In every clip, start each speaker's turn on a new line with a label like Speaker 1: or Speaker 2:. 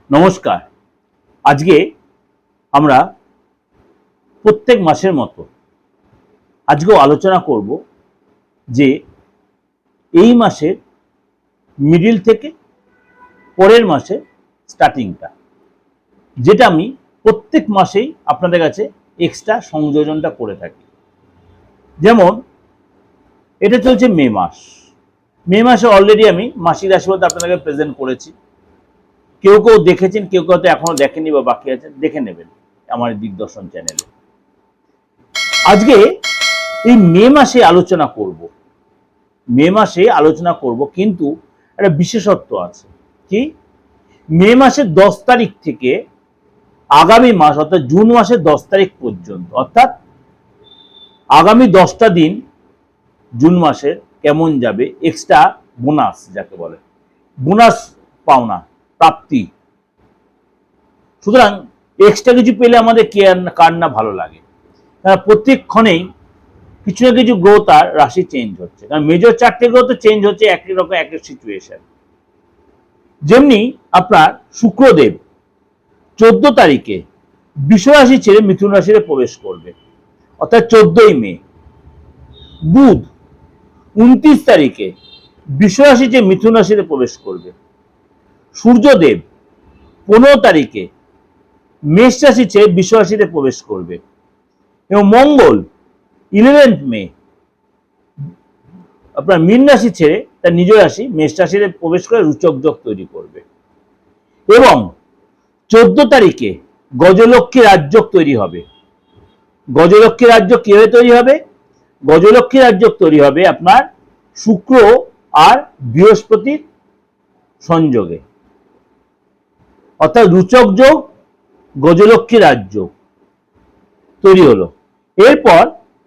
Speaker 1: নমস্কার। আজকে আমরা প্রত্যেক মাসের মতো আজকেও আলোচনা করব যে এই মাসের মিডিল থেকে পরের মাসে স্টার্টিংটা, যেটা আমি প্রত্যেক মাসেই আপনাদের কাছে এক্সট্রা সংযোজনটা করে থাকি। যেমন এটা চলছে মে মাস। মে মাসে অলরেডি আমি মাসিক রাশিফল আপনাদেরকে প্রেজেন্ট করেছি। কেউ কেউ দেখেছেন, কেউ কেউ তো এখনো দেখেনি বা বাকি আছেন, দেখে নেবেন আমার দিগদর্শন চ্যানেলে। আজকে এই মে মাসে আলোচনা করব, কিন্তু একটা বিশেষত্ব আছে। কি? মে মাসের 10 তারিখ থেকে আগামী মাস অর্থাৎ জুন মাসের 10 তারিখ পর্যন্ত, অর্থাৎ আগামী 10টা দিন জুন মাসের কেমন যাবে, এক্সট্রা বোনাস যাকে বলে, বোনাস পাওনা প্রাপ্তি। সুতরাং এক্সট্রা কিছু পেলে আমাদের কার না ভালো লাগে। প্রত্যেক ক্ষণেই কিছু না কিছু গ্রহ তার রাশি চেঞ্জ হচ্ছে, কারণ মেজর 4টে গ্রহ তো চেঞ্জ হচ্ছে একই রকম একই সিচুয়েশন। যেমনি আপনার শুক্রদেব 14 তারিখে বৃষ রাশি ছেড়ে মিথুন রাশিতে প্রবেশ করবে, অর্থাৎ 14ই মে। বুধ 29 তারিখে বৃষ রাশি ছেড়ে মিথুন রাশিতে প্রবেশ করবে। সূর্যদেব 15 তারিখে মেষ রাশি ছেড়ে বৃষ রাশিতে প্রবেশ করবে, এবং মঙ্গল 11 মে আপনার মীন রাশি ছেড়ে তার নিজ রাশি মেষ রাশিতে প্রবেশ করে রুচক যোগ তৈরি করবে। এবং 14 তারিখে গজলক্ষ্মী রাজযোগ তৈরি হবে। গজলক্ষ্মী রাজযোগ কিভাবে তৈরি হবে? গজলক্ষ্মী রাজযোগ তৈরি হবে আপনার শুক্র আর বৃহস্পতির সংযোগে, অর্থাৎ রুচক যোগ গজলক্ষ্মী রাজযোগ তৈরি হলো। এরপর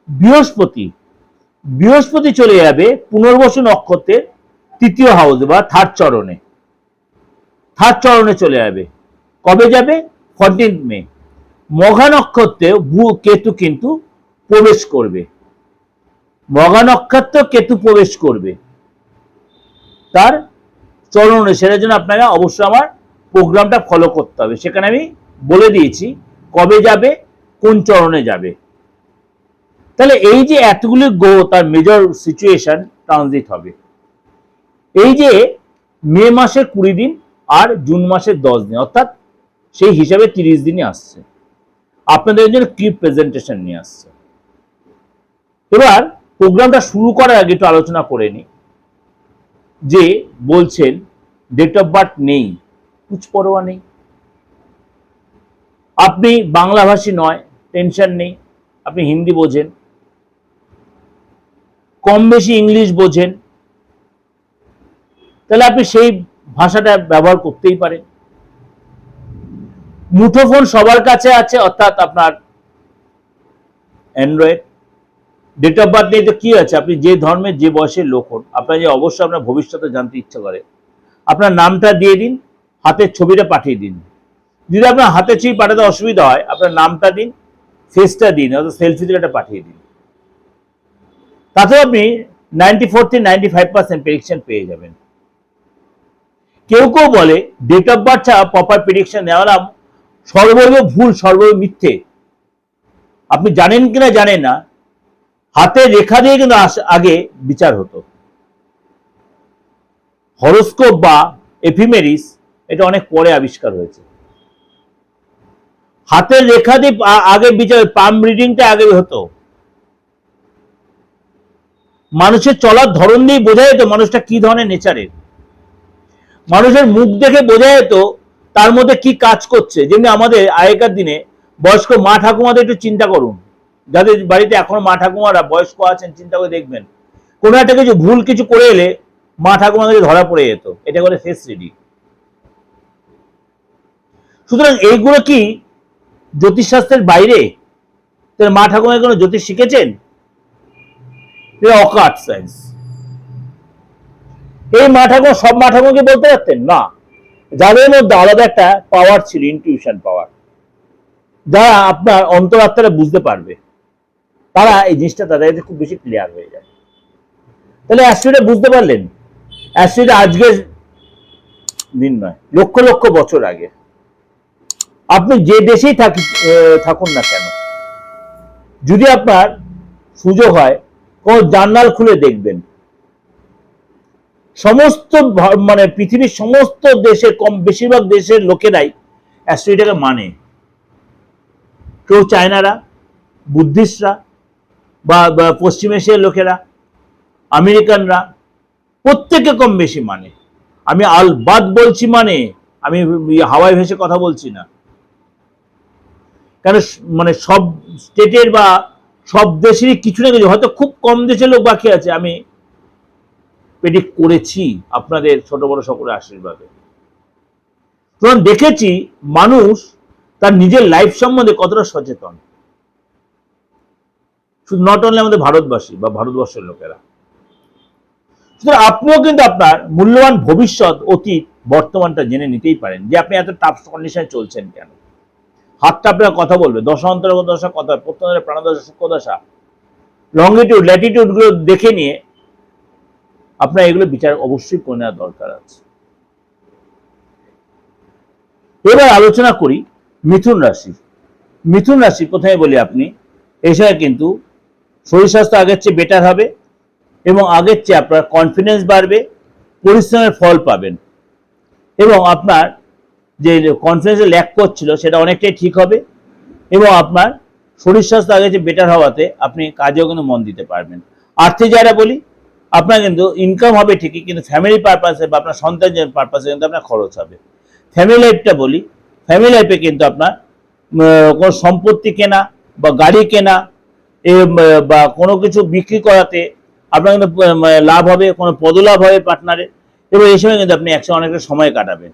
Speaker 1: বৃহস্পতি চলে যাবে পুনর্বসু নক্ষত্রের 3য় হাউস বা থার্ড চরণে চলে যাবে। কবে যাবে? 14 মে। মঘা নক্ষত্রে কেতু কিন্তু প্রবেশ করবে। মঘা নক্ষত্রে কেতু প্রবেশ করবে তার চরণে। সেটার জন্য আপনারা অবশ্যই আমার প্রোগ্রামটা ফলো করতে হবে, সেখানে আমি বলে দিয়েছি কবে যাবে, কোন চরণে যাবে। তাহলে এই যে এতগুলি গ্রহ তার মেজর সিচুয়েশন ট্রানজিট হবে। এই যে মে মাসের 20 দিন আর জুন মাসের 10 দিন, অর্থাৎ সেই হিসাবে 30 দিনই আসছে, আপনাদের জন্য কি প্রেজেন্টেশন নিয়ে আসছে। এবার প্রোগ্রামটা শুরু করার আগে একটু আলোচনা করে নি। যে বলছেন ডেট অফ বার্থ নেই, কুছ পরোয়া নেই। আপনি বাংলাভাষী নয়, টেনশন নেই। আপনি হিন্দি বোঝেন, কম বেশি ইংলিশ বোঝেন, তাহলে আপনি সেই ভাষাটা ব্যবহার করতেই পারেন। মুঠোফোন সবার কাছে আছে, অর্থাৎ আপনার অ্যান্ড্রয়েড। ডেট অফ বার্থ নেই তো কি আছে? আপনি যে ধর্মের যে বয়সের লোক হন, আপনার যে অবশ্যই আপনার ভবিষ্যতে জানতে ইচ্ছা করে, আপনার নামটা দিয়ে দিন, হাতের ছবিটা পাঠিয়ে দিন। যদি আপনার হাতের ছবি পাঠাতে অসুবিধা হয়, আপনার নামটা দিন, ফেসটা দিন, অর্থাৎ সেলফি দিলে পাঠিয়ে দিন। তাতে আপনি 94 থেকে 95% প্রেডিকশন পেয়ে যাবেন। কেউ কেউ বলে ডেট অফ বার্থ ছাড়া প্রপার প্রেডিকশন নেওয়া সর্বৈব ভুল, সর্বৈব মিথ্যে। আপনি জানেন কিনা জানেন না, হাতে রেখা দিয়ে কিন্তু আগে বিচার হতো। হরোস্কোপ বা এফিমেরিস এটা অনেক পরে আবিষ্কার হয়েছে। হাতের রেখা দিয়ে আগে বিচার, পাম রিডিংটা আগে হতো। মানুষের চলার ধরন দিয়ে বোঝা যেত মানুষটা কি ধরনের নেচারের। মানুষের মুখ দেখে বোঝা যেত তার মধ্যে কি কাজ করছে। যেমনি আমাদের আগেকার দিনে বয়স্ক মা ঠাকুমাদের একটু চিন্তা করুন, যাদের বাড়িতে এখনো মা ঠাকুমারা বয়স্ক আছেন, চিন্তা করে দেখবেন কোনো একটা কিছু ভুল কিছু করে এলে মা ঠাকুমাদের ধরা পড়ে যেত। এটা বলে ফেস রিডিং। সুতরাং এইগুলো কি জ্যোতিষশাস্ত্রের বাইরে? মা ঠাকুমা কোনো জ্যোতিষ শিখেছেন? অকাট সায়েন্স। এই মা ঠাকুমা সব মা ঠাকুমাকে বলতে পারতেন না। যাদের মধ্যে আলাদা একটা পাওয়ার ছিল, ইনটিউশন পাওয়ার, যারা আপনার অন্তরাত্মাটা বুঝতে পারবে, তারা এই জিনিসটা তাদের খুব বেশি ক্লিয়ার হয়ে যায়। তাহলে অ্যাস্ট্রোটা বুঝতে পারলেন? অ্যাস্ট্রোটা আজকের দিন নয়, লক্ষ লক্ষ বছর আগে। আপনি যে দেশেই থাকুন না কেন, যদি আপনার সুযোগ হয় কোন জার্নাল খুলে দেখবেন, সমস্ত মানে পৃথিবীর সমস্ত দেশের বেশিরভাগ দেশের লোকেরাই অ্যাস্ট্রোইডাকে মানে। কেউ চায়নারা, বুদ্ধিস্টরা, বা পশ্চিম এশিয়ার লোকেরা, আমেরিকানরা, প্রত্যেকে কম বেশি মানে। আমি আলবাদ বলছি, মানে আমি হাওয়ায় ভেসে কথা বলছি না। কেন মানে সব স্টেটের বা সব দেশেরই কিছু না কিছু, হয়তো খুব কম দেশের লোক বাকি আছে, আমি প্রেডিক্ট করেছি আপনাদের ছোট বড় সকলের আশীর্বাদে। তখন দেখেছি মানুষ তার নিজের লাইফ সম্বন্ধে কতটা সচেতন, শুধু নট অনলি আমাদের ভারতবাসী বা ভারতবর্ষের লোকেরা। সুতরাং আপনিও কিন্তু আপনার মূল্যবান ভবিষ্যৎ, অতীত, বর্তমানটা জেনে নিতেই পারেন যে আপনি এত টাফ কন্ডিশনে চলছেন কেন। হাতটা আপনার কথা বলবে, দশা অন্তর্গত দশা, কথা প্রত্যেকের প্রাণদশা, সূক্ষ্মদশা, লঙ্গিটিউড, ল্যাটিটিউড গুলো দেখে নিয়ে আপনার এগুলো বিচার অবশ্যই করে নেওয়া দরকার আছে। এবার আলোচনা করি মিথুন রাশি। মিথুন রাশি প্রথমে বলি, আপনি এই সময় কিন্তু শরীর স্বাস্থ্য আগের চেয়ে বেটার হবে এবং আগের চেয়ে আপনার কনফিডেন্স বাড়বে, পরিশ্রমের ফল পাবেন এবং আপনার যে কনফিডেন্স ল্যাক করছিল সেটা অনেকটাই ঠিক হবে এবং আপনার শরীর স্বাস্থ্য আগের চেয়ে বেটার হওয়াতে আপনি কাজেও কিন্তু মন দিতে পারবেন। আর্থিক যারা বলি, আপনার কিন্তু ইনকাম হবে ঠিকই, কিন্তু ফ্যামিলি পারপাসে বা আপনার সন্তানের পারপাসে কিন্তু আপনার খরচ হবে। ফ্যামিলি লাইফটা বলি, ফ্যামিলি লাইফে কিন্তু আপনার কোনো সম্পত্তি কেনা বা গাড়ি কেনা বা কোনো কিছু বিক্রি করাতে আপনার কিন্তু লাভ হবে, কোনো পদলাভ হবে পার্টনারের, এবং এই সময় কিন্তু আপনি একসঙ্গে অনেকটা সময় কাটাবেন।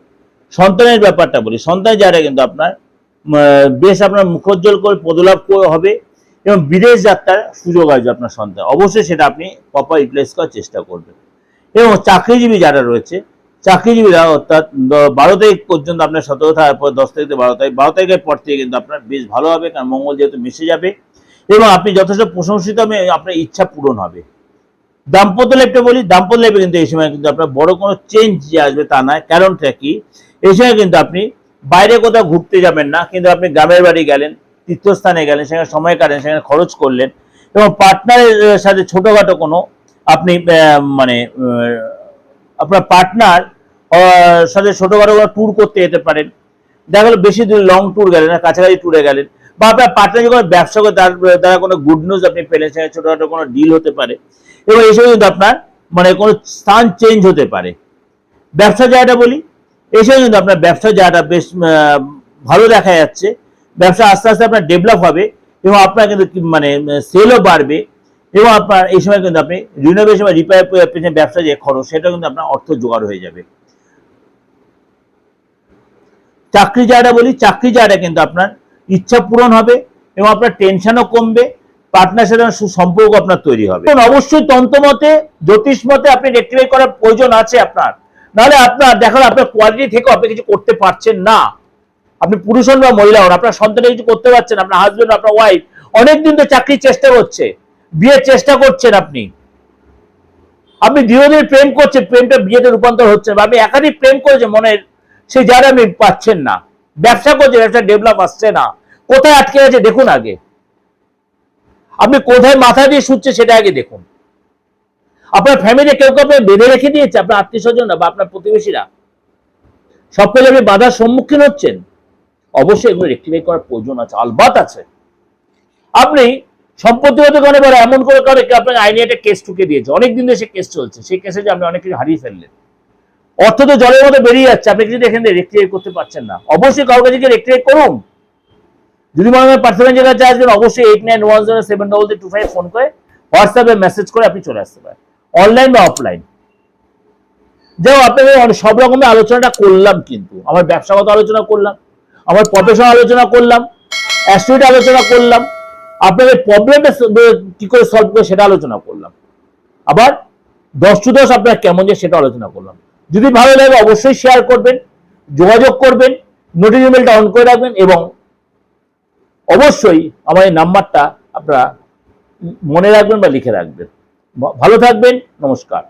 Speaker 1: সন্তানের ব্যাপারটা বলি, সন্তান যারা কিন্তু আপনার বেশ আপনার মুখোজ্জ্বল করে পদলাভ হবে এবং বিদেশ যাত্রার সুযোগ আসবে আপনার সন্তান, অবশ্যই সেটা আপনি প্রপার ইউটিলাইজ করার চেষ্টা করবেন। এবং চাকরিজীবী যারা রয়েছে, চাকরিজীবীরা অর্থাৎ 12 তারিখ পর্যন্ত আপনার সতর্ক থাকার পর 10 তারিখ থেকে 12 তারিখ, 12 তারিখের পর থেকে কিন্তু আপনার বেশ ভালো হবে, কারণ মঙ্গল যেহেতু মিশে যাবে এবং আপনি যথেষ্ট প্রশংসিত হবে, আপনার ইচ্ছা পূরণ হবে। দাম্পত্য লাইফটা বলি, দাম্পত্য লাইফে কিন্তু এই সময় কিন্তু আপনার বড় কোনো চেঞ্জ যে আসবে তা নয়। কারণটা কি, এই সময় কিন্তু আপনি বাইরে কোথাও ঘুরতে যাবেন না, কিন্তু আপনি গ্রামের বাড়ি গেলেন, তীর্থস্থানে গেলেন, সেখানে সময় কাটেন, সেখানে খরচ করলেন এবং পার্টনারের সাথে ছোটোখাটো কোনো আপনি মানে আপনার পার্টনার সাথে ছোটোখাটো কোনো ট্যুর করতে যেতে পারেন। দেখা গেলো বেশি দূর লং ট্যুর গেলেন না, কাছাকাছি ট্যুরে গেলেন, বা আপনার পার্টনার যখন ব্যবসা করে তার দ্বারা কোনো গুড নিউজ আপনি পেলেন, সেখানে ছোটোখাটো কোনো ডিল হতে পারে এবং এইসব কিন্তু আপনার মানে কোনো স্থান চেঞ্জ হতে পারে। ব্যবসা জায়গাটা বলি, এইসব কিন্তু আপনার ব্যবসা জায়গাটা বেশ ভালো দেখা যাচ্ছে, ব্যবসা আস্তে আস্তে আপনার ডেভেলপ হবে এবং আপনার কিন্তু মানে সেলও বাড়বে এবং আপনার এই সময় কিন্তু আপনি রিনোভেশন বা রিপেয়ার পেছনে ব্যবসা যে খরচ, সেটা কিন্তু আপনার অর্থ জোগাড় হয়ে যাবে। চাকরি জায়গাটা বলি, চাকরি জায়গাটা কিন্তু আপনার ইচ্ছা পূরণ হবে এবং আপনার টেনশনও কমবে, পার্টনার সাথে সুসম্পর্ক আপনার তৈরি হবে। অবশ্যই তন্ত্রমতে, জ্যোতিষ মতে আপনি রেক্টিফাই করার প্রয়োজন আছে আপনার, নাহলে আপনার দেখা আপনার কোয়ালিটি থেকেও আপনি কিছু করতে পারছেন না। আপনি পুরুষ হন বা মহিলা হন, আপনার সন্তানে কিছু করতে পারছেন, আপনার হাজবেন্ড, আপনার ওয়াইফ অনেকদিন তো চাকরির চেষ্টা করছে, বিয়ের চেষ্টা করছেন, আপনি দীর্ঘদিন প্রেম করছেন, প্রেমটা বিয়েতে রূপান্তর হচ্ছে, বা আপনি একাধিক প্রেম করেছেন মনের, সেই জায়গা আপনি পাচ্ছেন না। ব্যবসা করছে, ব্যবসা ডেভেলপ আসছে না, কোথায় আটকে গেছে দেখুন আগে, আপনি কোথায় মাথা দিয়ে শুচ্ছে সেটা আগে দেখুন। আপনার ফ্যামিলি কেউ কেউ বেঁধে রেখে দিয়েছে, আপনার আত্মীয় স্বজনরা বা আপনার প্রতিবেশীরা, সব কাজে আপনি বাধার সম্মুখীন হচ্ছেন, অবশ্যই এগুলো রেক্টিফাই করার প্রয়োজন আছে, আলবাত আছে। আপনি সম্পত্তিগত কারণে বলে এমন করে আপনাকে আইনি একটা কেস ঠুকে দিয়েছে, অনেকদিন ধরে সে কেস চলছে, সেই কেসে যে আপনি অনেক কিছু হারিয়ে ফেললেন, অর্থ তো জলের মতো বেরিয়ে যাচ্ছে, আপনি কিছু এখান থেকে রেক্টিফাই করতে পারছেন না, অবশ্যই কারোর কাছে রেক্টিফাই করুন। যদি মনে হয় পার্সোনাল জায়গায় চাইবেন, অবশ্যই 89107225 ফোন করে, হোয়াটসঅ্যাপে মেসেজ করে আপনি চলে আসতে পারেন, অনলাইন বা অফলাইন। যেমন আপনাদের সব রকমের আলোচনাটা করলাম, কিন্তু আমার ব্যবসাগত আলোচনা করলাম, আমার প্রফেশনাল আলোচনা করলাম, অ্যাস্ট্রোইড আলোচনা করলাম, আপনাদের প্রবলেমটা কি করে সলভ করে সেটা আলোচনা করলাম, আবার 10 to 10 আপনার কেমন যে সেটা আলোচনা করলাম। যদি ভালো লাগে অবশ্যই শেয়ার করবেন, যোগাযোগ করবেন, নোটিফিকেশনটা অন করে রাখবেন এবং অবশ্যই আমার এই নাম্বারটা আপনারা মনে রাখবেন বা লিখে রাখবেন। ভালো থাকবেন, নমস্কার।